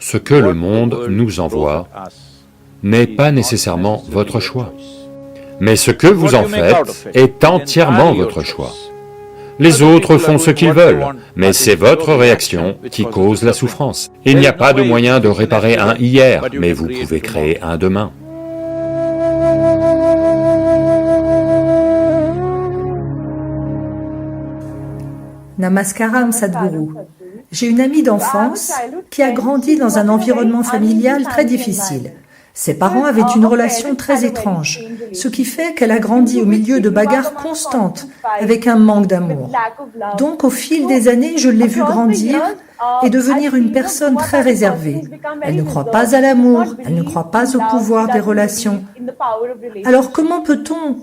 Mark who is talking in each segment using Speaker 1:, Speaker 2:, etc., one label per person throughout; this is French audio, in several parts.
Speaker 1: Ce que le monde nous envoie n'est pas nécessairement votre choix, mais ce que vous en faites est entièrement votre choix. Les autres font ce qu'ils veulent, mais c'est votre réaction qui cause la souffrance. Il n'y a pas de moyen de réparer un hier, mais vous pouvez créer un demain.
Speaker 2: Namaskaram Sadhguru. J'ai une amie d'enfance qui a grandi dans un environnement familial très difficile. Ses parents avaient une relation très étrange, ce qui fait qu'elle a grandi au milieu de bagarres constantes, avec un manque d'amour. Donc au fil des années, je l'ai vue grandir et devenir une personne très réservée. Elle ne croit pas à l'amour, elle ne croit pas au pouvoir des relations. Alors comment peut-on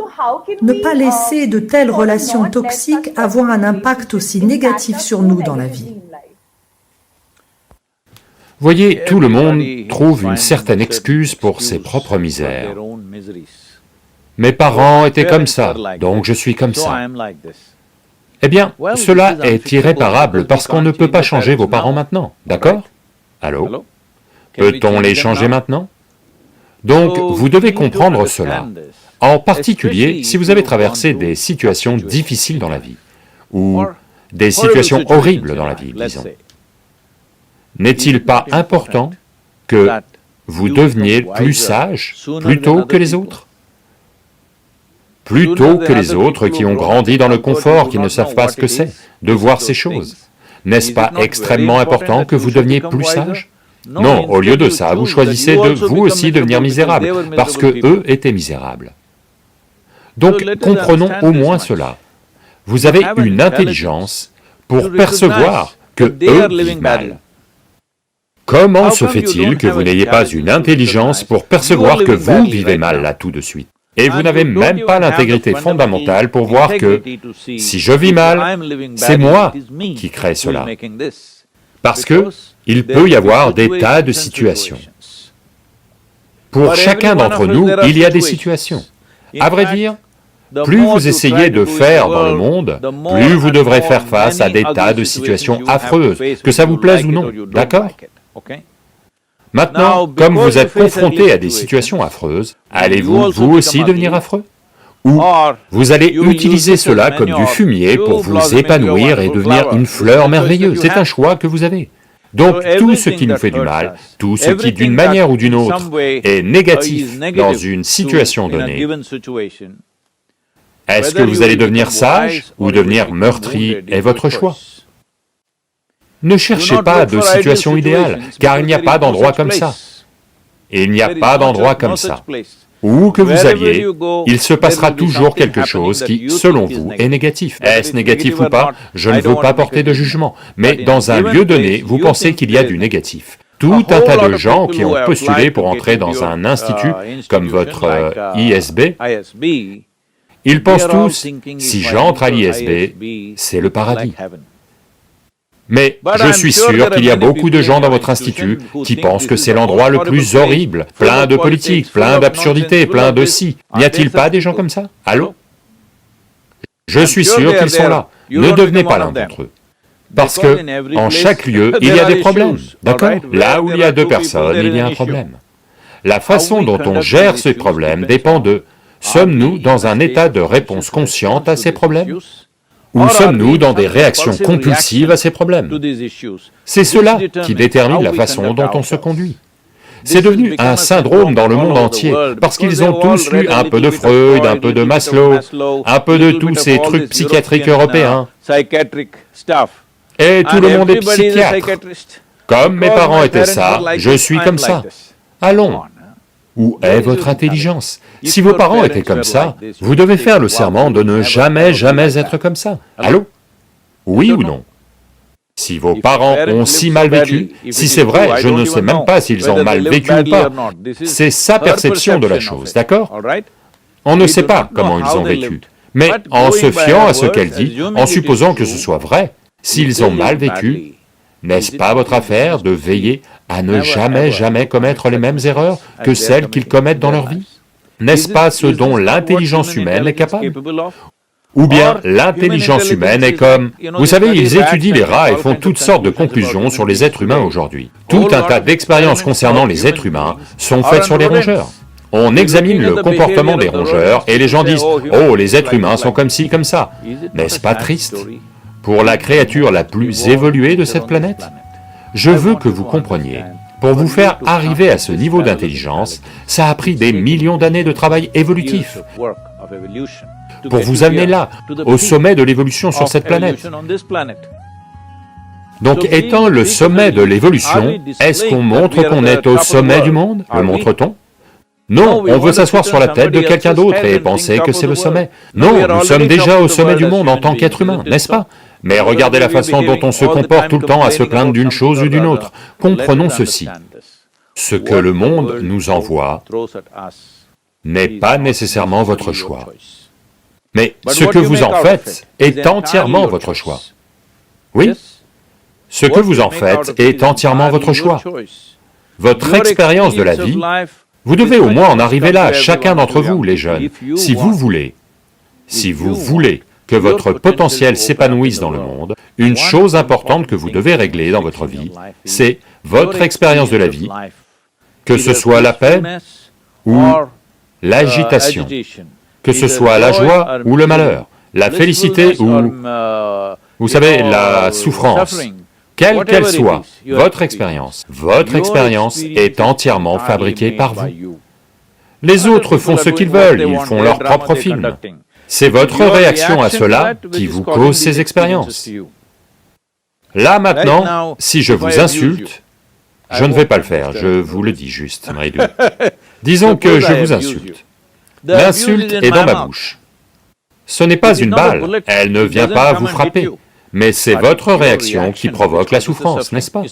Speaker 2: ne pas laisser de telles relations toxiques avoir un impact aussi négatif sur nous dans la vie ?
Speaker 1: Voyez, tout le monde trouve une certaine excuse pour ses propres misères. Mes parents étaient comme ça, donc je suis comme ça. Eh bien, cela est irréparable parce qu'on ne peut pas changer vos parents maintenant, d'accord? Allô? Peut-on les changer maintenant? Donc, vous devez comprendre cela, en particulier si vous avez traversé des situations difficiles dans la vie, ou des situations horribles dans la vie, disons. N'est-il pas important que vous deveniez plus sage plus tôt que les autres? Plus tôt que les autres qui ont grandi dans le confort, qui ne savent pas ce que c'est, de voir ces choses. N'est-ce pas extrêmement important que vous deveniez plus sage? Non, au lieu de ça, vous choisissez de vous aussi devenir misérable, parce que eux étaient misérables. Donc comprenons au moins cela. Vous avez une intelligence pour percevoir que eux vivent mal. Comment se fait-il que vous n'ayez pas une intelligence pour percevoir que vous vivez mal là tout de suite? Et vous n'avez même pas l'intégrité fondamentale pour voir que, si je vis mal, c'est moi qui crée cela. Parce que il peut y avoir des tas de situations. Pour chacun d'entre nous, il y a des situations. À vrai dire, plus vous essayez de faire dans le monde, plus vous devrez faire face à des tas de situations affreuses, que ça vous plaise ou non, d'accord? Maintenant, comme vous êtes confronté à des situations affreuses, allez-vous vous aussi devenir affreux? Ou vous allez utiliser cela comme du fumier pour vous épanouir et devenir une fleur merveilleuse? C'est un choix que vous avez. Donc tout ce qui nous fait du mal, tout ce qui d'une manière ou d'une autre est négatif dans une situation donnée, est-ce que vous allez devenir sage ou devenir meurtri est votre choix. Ne cherchez pas de situation idéale, car il n'y a pas d'endroit comme ça. Il n'y a pas d'endroit comme ça. Où que vous alliez, il se passera toujours quelque chose qui, selon vous, est négatif. Est-ce négatif ou pas? Je ne veux pas porter de jugement, mais dans un lieu donné, vous pensez qu'il y a du négatif. Tout un tas de gens qui ont postulé pour entrer dans un institut comme votre ISB, ils pensent tous, si j'entre à l'ISB, c'est le paradis. Mais je suis sûr qu'il y a beaucoup de gens dans votre institut qui pensent que c'est l'endroit le plus horrible, plein de politique, plein d'absurdités, plein de si. N'y a-t-il pas des gens comme ça? Allô? Je suis sûr qu'ils sont là. Ne devenez pas l'un d'entre eux. Parce que, en chaque lieu, il y a des problèmes, d'accord? Là où il y a deux personnes, il y a un problème. La façon dont on gère ces problèmes dépend de, sommes-nous dans un état de réponse consciente à ces problèmes? Ou sommes-nous dans des réactions compulsives à ces problèmes? C'est cela qui détermine la façon dont on se conduit. C'est devenu un syndrome dans le monde entier, parce qu'ils ont tous lu un peu de Freud, un peu de Maslow, un peu de tous ces trucs psychiatriques européens. Et tout le monde est psychiatre. Comme mes parents étaient ça, je suis comme ça. Allons. Où est votre intelligence? Si vos parents étaient comme ça, vous devez faire le serment de ne jamais, jamais être comme ça. Allô? Oui ou non? Si vos parents ont si mal vécu, si c'est vrai, je ne sais même pas s'ils ont mal vécu ou pas. C'est sa perception de la chose, d'accord? On ne sait pas comment ils ont vécu. Mais en se fiant à ce qu'elle dit, en supposant que ce soit vrai, s'ils ont mal vécu, n'est-ce pas votre affaire de veiller à ne jamais, jamais commettre les mêmes erreurs que celles qu'ils commettent dans leur vie? N'est-ce pas ce dont l'intelligence humaine est capable? Ou bien l'intelligence humaine est comme... Vous savez, ils étudient les rats et font toutes sortes de conclusions sur les êtres humains aujourd'hui. Tout un tas d'expériences concernant les êtres humains sont faites sur les rongeurs. On examine le comportement des rongeurs et les gens disent « Oh, les êtres humains sont comme ci, comme ça ». N'est-ce pas triste? Pour la créature la plus évoluée de cette planète? Je veux que vous compreniez. Pour vous faire arriver à ce niveau d'intelligence, ça a pris des millions d'années de travail évolutif. Pour vous amener là, au sommet de l'évolution sur cette planète. Donc, étant le sommet de l'évolution, est-ce qu'on montre qu'on est au sommet du monde? Le montre-t-on? Non, on veut s'asseoir sur la tête de quelqu'un d'autre et penser que c'est le sommet. Non, nous sommes déjà au sommet du monde en tant qu'être humain, n'est-ce pas? Mais regardez la façon dont on se comporte tout le temps à se plaindre d'une chose ou d'une autre. Comprenons ceci. Ce que le monde nous envoie n'est pas nécessairement votre choix. Mais ce que vous en faites est entièrement votre choix. Oui, ce que vous en faites est entièrement votre choix. Votre expérience de la vie, vous devez au moins en arriver là, chacun d'entre vous, les jeunes, si vous voulez que votre potentiel s'épanouisse dans le monde, une chose importante que vous devez régler dans votre vie, c'est votre expérience de la vie, que ce soit la paix ou l'agitation, que ce soit la joie ou le malheur, la félicité ou, vous savez, la souffrance. Quelle qu'elle soit, votre expérience est entièrement fabriquée par vous. Les autres font ce qu'ils veulent, ils font leur propre film. C'est votre réaction à cela qui vous cause ces expériences. Là maintenant, si je vous insulte, je ne vais pas le faire, je vous le dis juste, Marie-Lou. Disons que je vous insulte. L'insulte est dans ma bouche. Ce n'est pas une balle, elle ne vient pas vous frapper, mais c'est votre réaction qui provoque la souffrance, n'est-ce pas?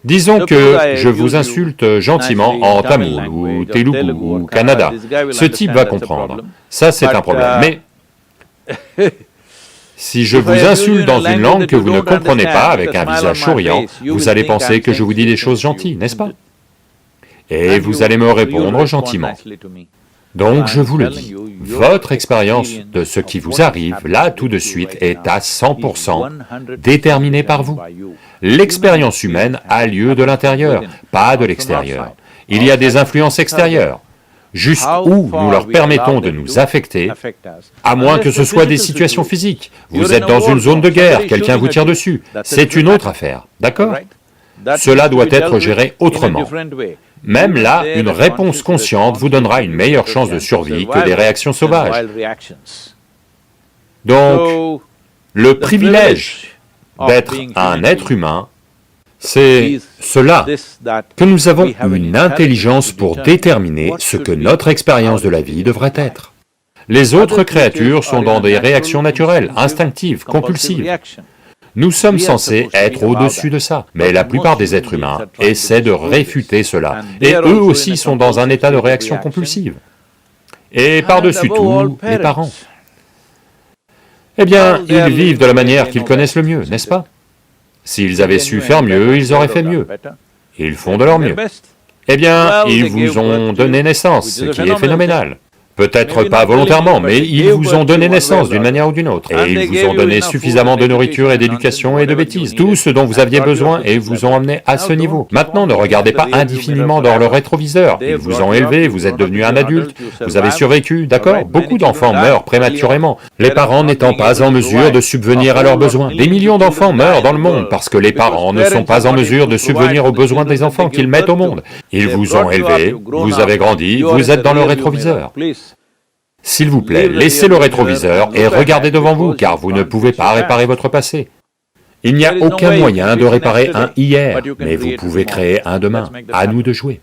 Speaker 1: Disons que je vous insulte gentiment en tamoul, ou telugu, ou kannada. Ce type va comprendre. Ça, c'est un problème. Mais si je vous insulte dans une langue que vous ne comprenez pas, avec un visage souriant, vous allez penser que je vous dis des choses gentilles, n'est-ce pas? Et vous allez me répondre gentiment. Donc, je vous le dis, votre expérience de ce qui vous arrive, là, tout de suite, est à 100% déterminée par vous. L'expérience humaine a lieu de l'intérieur, pas de l'extérieur. Il y a des influences extérieures. Jusqu'où nous leur permettons de nous affecter, à moins que ce soit des situations physiques. Vous êtes dans une zone de guerre, quelqu'un vous tire dessus, c'est une autre affaire, d'accord? Cela doit être géré autrement. Même là, une réponse consciente vous donnera une meilleure chance de survie que des réactions sauvages. Donc, le privilège d'être un être humain, c'est cela, que nous avons une intelligence pour déterminer ce que notre expérience de la vie devrait être. Les autres créatures sont dans des réactions naturelles, instinctives, compulsives. Nous sommes censés être au-dessus de ça, mais la plupart des êtres humains essaient de réfuter cela, et eux aussi sont dans un état de réaction compulsive. Et par-dessus tout, les parents. Eh bien, ils vivent de la manière qu'ils connaissent le mieux, n'est-ce pas? S'ils avaient su faire mieux, ils auraient fait mieux. Ils font de leur mieux. Eh bien, ils vous ont donné naissance, ce qui est phénoménal. Peut-être pas volontairement, mais ils vous ont donné naissance d'une manière ou d'une autre. Et ils vous ont donné suffisamment de nourriture et d'éducation et de bêtises, tout ce dont vous aviez besoin et vous ont amené à ce niveau. Maintenant, ne regardez pas indéfiniment dans le rétroviseur. Ils vous ont élevé, vous êtes devenu un adulte, vous avez survécu, d'accord? Beaucoup d'enfants meurent prématurément, les parents n'étant pas en mesure de subvenir à leurs besoins. Des millions d'enfants meurent dans le monde parce que les parents ne sont pas en mesure de subvenir aux besoins des enfants qu'ils mettent au monde. Ils vous ont élevé, vous avez grandi, vous êtes dans le rétroviseur. S'il vous plaît, laissez le rétroviseur et regardez devant vous, car vous ne pouvez pas réparer votre passé. Il n'y a aucun moyen de réparer un hier, mais vous pouvez créer un demain. À nous de jouer.